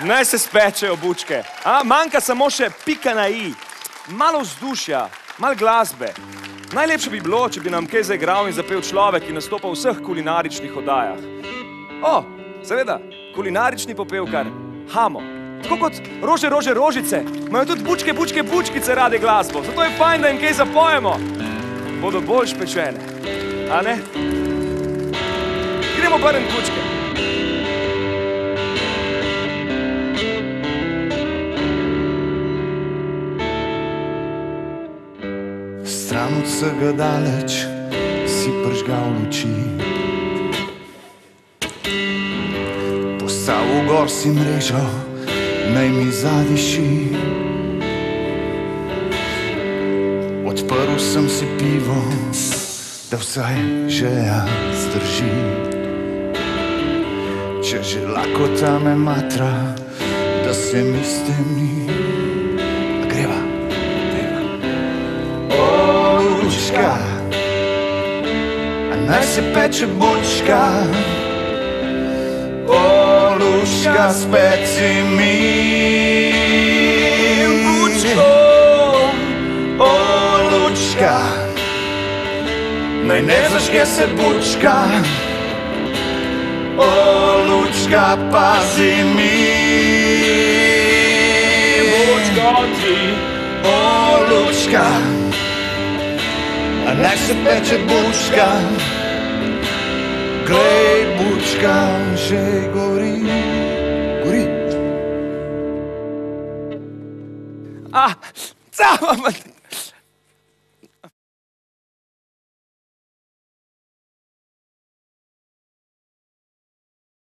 Naj se spečejo bučke. Manjka samo še pika na i. Malo vzdušja, malo glasbe. Najlepše bi bilo, če bi nam kaj zaigral in zapel človek, ki nastopa v vseh kulinaričnih oddajah. Seveda, kulinarični popevkar Hamo. Tako kot Rože, rože, rožice, imajo tudi bučke, bučke, bučkice rade glasbo. Zato je fajn, da jim kaj zapojemo. Bodo bolj špečene. A ne? Gremo brnit bučke. Stran od vsega daleč si pržgal luči. Postavil gor si mrežo, naj mi zadiši. Odprl sem si pivo, da vsaj žeja zdrži. Če že lakota me matra, da se mi stemni. Greva. Lučka, a naj se peče bučka. Lučka, speci mi bučko. Lučka, naj ne zažge se bučka. Lučka, pazi mi bučko ti. Lučka, a naj se peče bučka. Glej, bučka že gori. Gori. Cava,